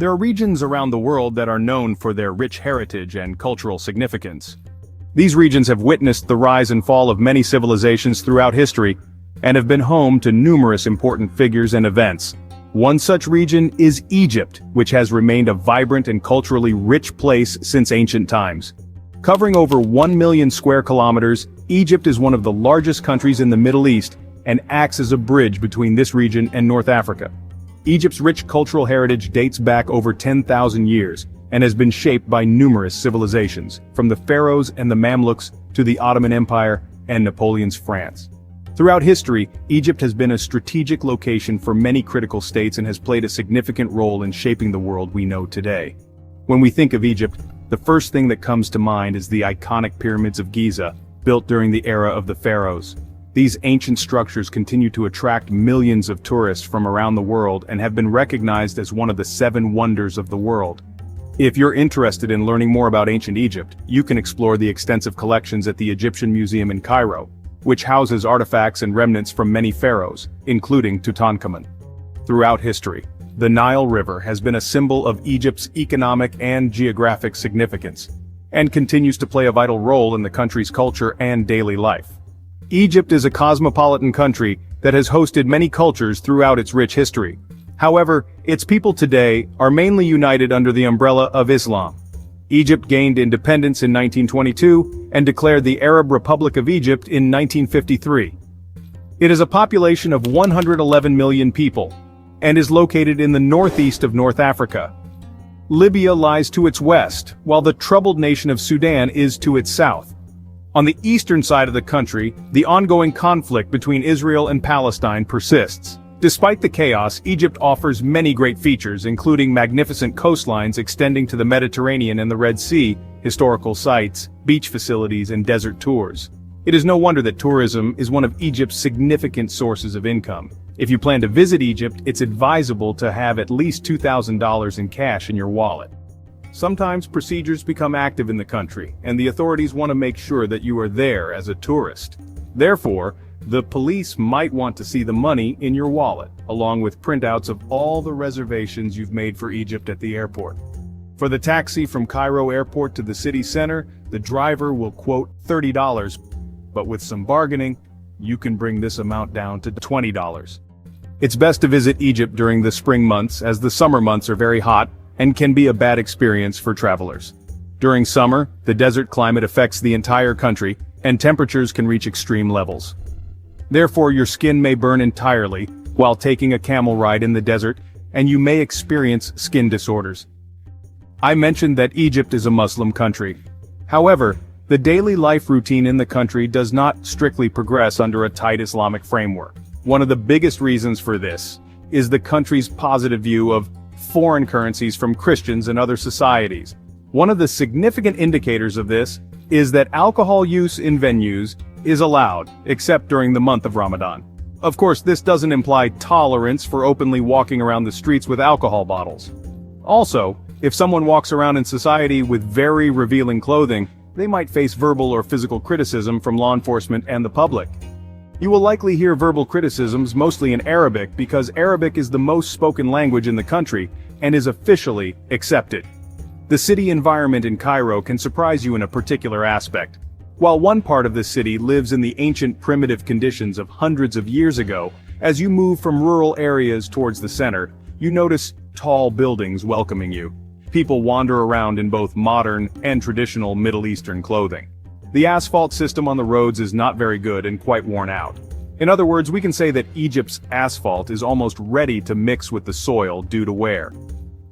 There are regions around the world that are known for their rich heritage and cultural significance. These regions have witnessed the rise and fall of many civilizations throughout history, and have been home to numerous important figures and events. One such region is Egypt, which has remained a vibrant and culturally rich place since ancient times. Covering over 1 million square kilometers, Egypt is one of the largest countries in the Middle East and acts as a bridge between this region and North Africa. Egypt's rich cultural heritage dates back over 10,000 years and has been shaped by numerous civilizations, from the Pharaohs and the Mamluks to the Ottoman Empire and Napoleon's France. Throughout history, Egypt has been a strategic location for many critical states and has played a significant role in shaping the world we know today. When we think of Egypt, the first thing that comes to mind is the iconic pyramids of Giza, built during the era of the Pharaohs. These ancient structures continue to attract millions of tourists from around the world and have been recognized as one of the 7 wonders of the world. If you're interested in learning more about ancient Egypt, you can explore the extensive collections at the Egyptian Museum in Cairo, which houses artifacts and remnants from many pharaohs, including Tutankhamun. Throughout history, the Nile River has been a symbol of Egypt's economic and geographic significance, and continues to play a vital role in the country's culture and daily life. Egypt is a cosmopolitan country that has hosted many cultures throughout its rich history. However, its people today are mainly united under the umbrella of Islam. Egypt gained independence in 1922 and declared the Arab Republic of Egypt in 1953. It has a population of 111 million people, and is located in the northeast of North Africa. Libya lies to its west, while the troubled nation of Sudan is to its south. On the eastern side of the country, the ongoing conflict between Israel and Palestine persists. Despite the chaos, Egypt offers many great features, including magnificent coastlines extending to the Mediterranean and the Red Sea, historical sites, beach facilities, and desert tours. It is no wonder that tourism is one of Egypt's significant sources of income. If you plan to visit Egypt, it's advisable to have at least $2,000 in cash in your wallet. Sometimes procedures become active in the country, and the authorities want to make sure that you are there as a tourist. Therefore, the police might want to see the money in your wallet, along with printouts of all the reservations you've made for Egypt at the airport. For the taxi from Cairo airport to the city center, the driver will quote $30, but with some bargaining, you can bring this amount down to $20. It's best to visit Egypt during the spring months, as the summer months are very hot and can be a bad experience for travelers. During summer, the desert climate affects the entire country, and temperatures can reach extreme levels. Therefore, your skin may burn entirely while taking a camel ride in the desert, and you may experience skin disorders. I mentioned that Egypt is a Muslim country. However, the daily life routine in the country does not strictly progress under a tight Islamic framework. One of the biggest reasons for this is the country's positive view of foreign currencies from Christians and other societies. One of the significant indicators of this is that alcohol use in venues is allowed, except during the month of Ramadan. Of course, this doesn't imply tolerance for openly walking around the streets with alcohol bottles. Also, if someone walks around in society with very revealing clothing, they might face verbal or physical criticism from law enforcement and the public. You will likely hear verbal criticisms mostly in Arabic, because Arabic is the most spoken language in the country and is officially accepted. The city environment in Cairo can surprise you in a particular aspect. While one part of the city lives in the ancient primitive conditions of hundreds of years ago, as you move from rural areas towards the center, you notice tall buildings welcoming you. People wander around in both modern and traditional Middle Eastern clothing. The asphalt system on the roads is not very good and quite worn out. In other words, we can say that Egypt's asphalt is almost ready to mix with the soil due to wear.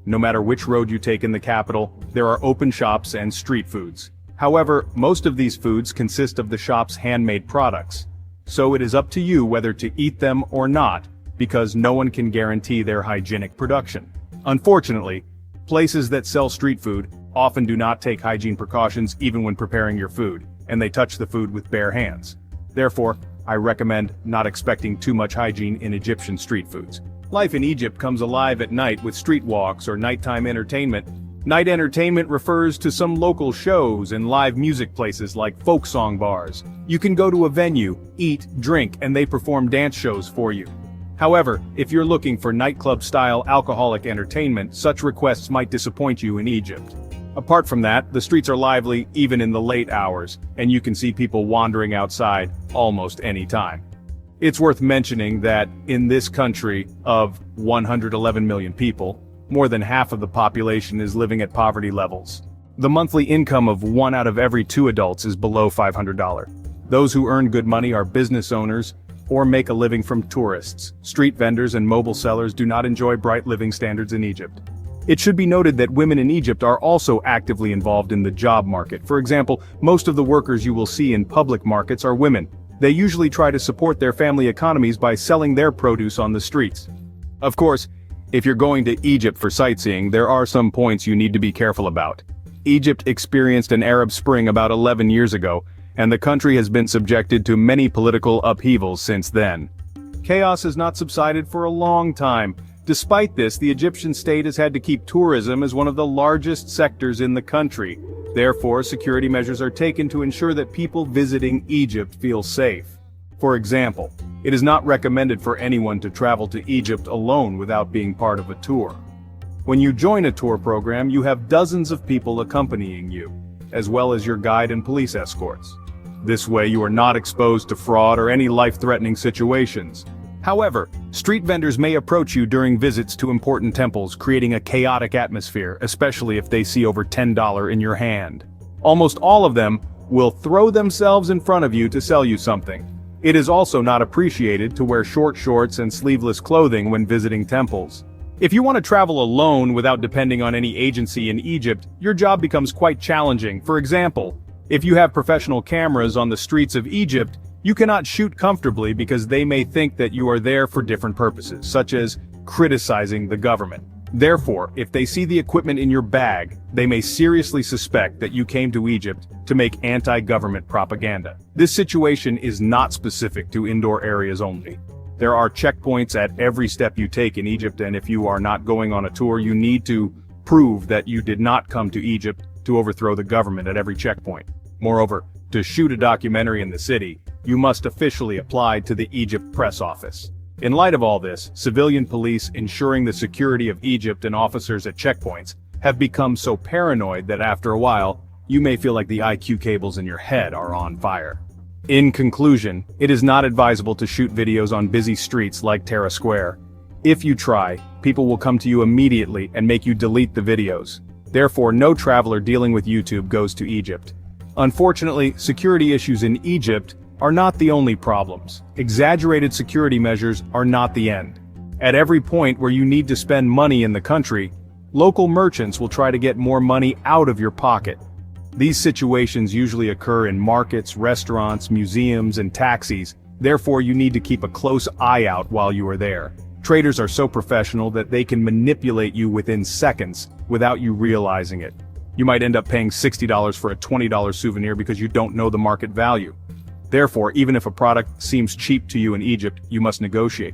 No matter which road you take in the capital, there are open shops and street foods. However, most of these foods consist of the shop's handmade products. So it is up to you whether to eat them or not, because no one can guarantee their hygienic production. Unfortunately, places that sell street food often do not take hygiene precautions even when preparing your food, and they touch the food with bare hands. Therefore, I recommend not expecting too much hygiene in Egyptian street foods. Life in Egypt comes alive at night with street walks or nighttime entertainment. Night entertainment refers to some local shows and live music places like folk song bars. You can go to a venue, eat, drink, and they perform dance shows for you. However, if you're looking for nightclub-style alcoholic entertainment, such requests might disappoint you in Egypt. Apart from that, the streets are lively even in the late hours, and you can see people wandering outside almost any time. It's worth mentioning that in this country of 111 million people, more than half of the population is living at poverty levels. The monthly income of 1 out of every 2 adults is below $500. Those who earn good money are business owners or make a living from tourists. Street vendors and mobile sellers do not enjoy bright living standards in Egypt. It should be noted that women in Egypt are also actively involved in the job market. For example, most of the workers you will see in public markets are women. They usually try to support their family economies by selling their produce on the streets. Of course, if you're going to Egypt for sightseeing, there are some points you need to be careful about. Egypt experienced an Arab Spring about 11 years ago, and the country has been subjected to many political upheavals since then. Chaos has not subsided for a long time. Despite this, the Egyptian state has had to keep tourism as one of the largest sectors in the country. Therefore, security measures are taken to ensure that people visiting Egypt feel safe. For example, it is not recommended for anyone to travel to Egypt alone without being part of a tour. When you join a tour program, you have dozens of people accompanying you, as well as your guide and police escorts. This way you are not exposed to fraud or any life-threatening situations. However, street vendors may approach you during visits to important temples, creating a chaotic atmosphere, especially if they see over $10 in your hand. Almost all of them will throw themselves in front of you to sell you something. It is also not appreciated to wear short shorts and sleeveless clothing when visiting temples. If you want to travel alone without depending on any agency in Egypt, your job becomes quite challenging. For example, if you have professional cameras on the streets of Egypt, you cannot shoot comfortably because they may think that you are there for different purposes, such as criticizing the government. Therefore, if they see the equipment in your bag, they may seriously suspect that you came to Egypt to make anti-government propaganda. This situation is not specific to indoor areas only. There are checkpoints at every step you take in Egypt, and if you are not going on a tour, you need to prove that you did not come to Egypt to overthrow the government at every checkpoint. Moreover, to shoot a documentary in the city, you must officially apply to the Egypt press office. In light of all this, civilian police ensuring the security of Egypt and officers at checkpoints have become so paranoid that after a while, you may feel like the IQ cables in your head are on fire. In conclusion, it is not advisable to shoot videos on busy streets like Tara Square. If you try, people will come to you immediately and make you delete the videos. Therefore, no traveler dealing with YouTube goes to Egypt. Unfortunately, security issues in Egypt are not the only problems. Exaggerated security measures are not the end. At every point where you need to spend money in the country, local merchants will try to get more money out of your pocket. These situations usually occur in markets, restaurants, museums, and taxis. Therefore, you need to keep a close eye out while you are there. Traders are so professional that they can manipulate you within seconds without you realizing it. You might end up paying $60 for a $20 souvenir because you don't know the market value. Therefore, even if a product seems cheap to you in Egypt, you must negotiate.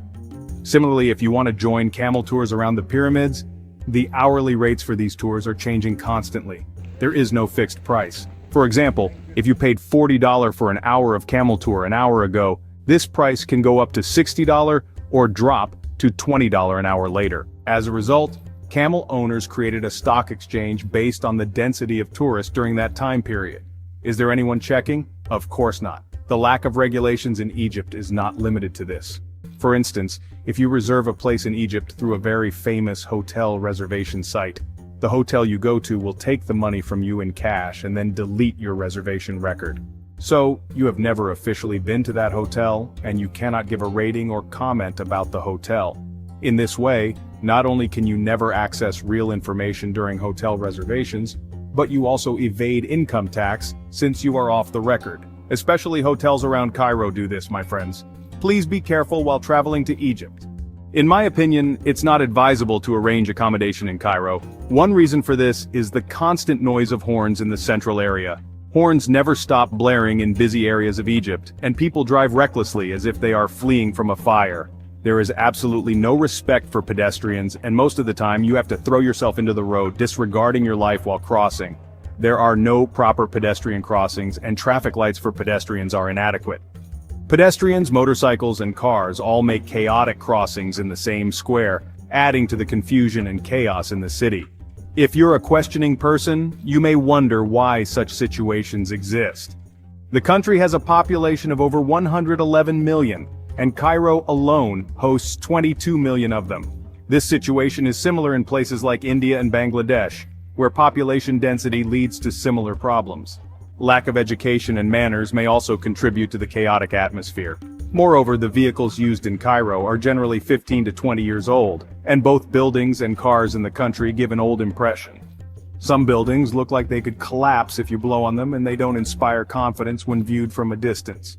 Similarly, if you want to join camel tours around the pyramids, the hourly rates for these tours are changing constantly. There is no fixed price. For example, if you paid $40 for an hour of camel tour an hour ago, this price can go up to $60 or drop to $20 an hour later. As a result, camel owners created a stock exchange based on the density of tourists during that time period. Is there anyone checking? Of course not. The lack of regulations in Egypt is not limited to this. For instance, if you reserve a place in Egypt through a very famous hotel reservation site, the hotel you go to will take the money from you in cash and then delete your reservation record. So, you have never officially been to that hotel, and you cannot give a rating or comment about the hotel. In this way, not only can you never access real information during hotel reservations, but you also evade income tax since you are off the record. Especially hotels around Cairo do this, my friends. Please be careful while traveling to Egypt. In my opinion, it's not advisable to arrange accommodation in Cairo. One reason for this is the constant noise of horns in the central area. Horns never stop blaring in busy areas of Egypt, and people drive recklessly as if they are fleeing from a fire. There is absolutely no respect for pedestrians, and most of the time you have to throw yourself into the road, disregarding your life while crossing. There are no proper pedestrian crossings, and traffic lights for pedestrians are inadequate. Pedestrians, motorcycles, and cars all make chaotic crossings in the same square, adding to the confusion and chaos in the city. If you're a questioning person, you may wonder why such situations exist. The country has a population of over 111 million, and Cairo alone hosts 22 million of them. This situation is similar in places like India and Bangladesh, where population density leads to similar problems. Lack of education and manners may also contribute to the chaotic atmosphere. Moreover, the vehicles used in Cairo are generally 15 to 20 years old, and both buildings and cars in the country give an old impression. Some buildings look like they could collapse if you blow on them, and they don't inspire confidence when viewed from a distance.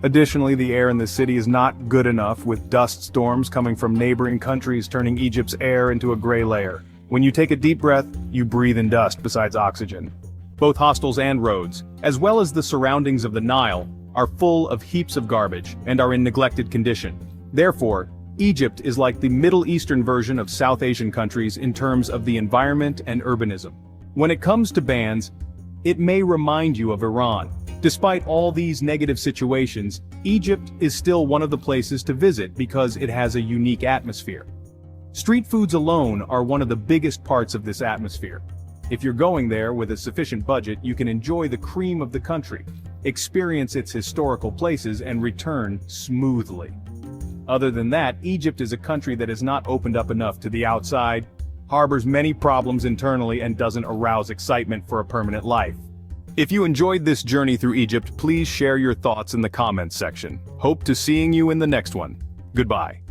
Additionally, the air in the city is not good enough, with dust storms coming from neighboring countries turning Egypt's air into a gray layer. When you take a deep breath, you breathe in dust besides oxygen. Both hostels and roads, as well as the surroundings of the Nile, are full of heaps of garbage and are in neglected condition. Therefore, Egypt is like the Middle Eastern version of South Asian countries in terms of the environment and urbanism. When it comes to bans, it may remind you of Iran. Despite all these negative situations, Egypt is still one of the places to visit because it has a unique atmosphere. Street foods alone are one of the biggest parts of this atmosphere. If you're going there with a sufficient budget, you can enjoy the cream of the country, experience its historical places, and return smoothly. Other than that, Egypt is a country that is not opened up enough to the outside, harbors many problems internally, and doesn't arouse excitement for a permanent life. If you enjoyed this journey through Egypt, please share your thoughts in the comments section. Hope to seeing you in the next one. Goodbye.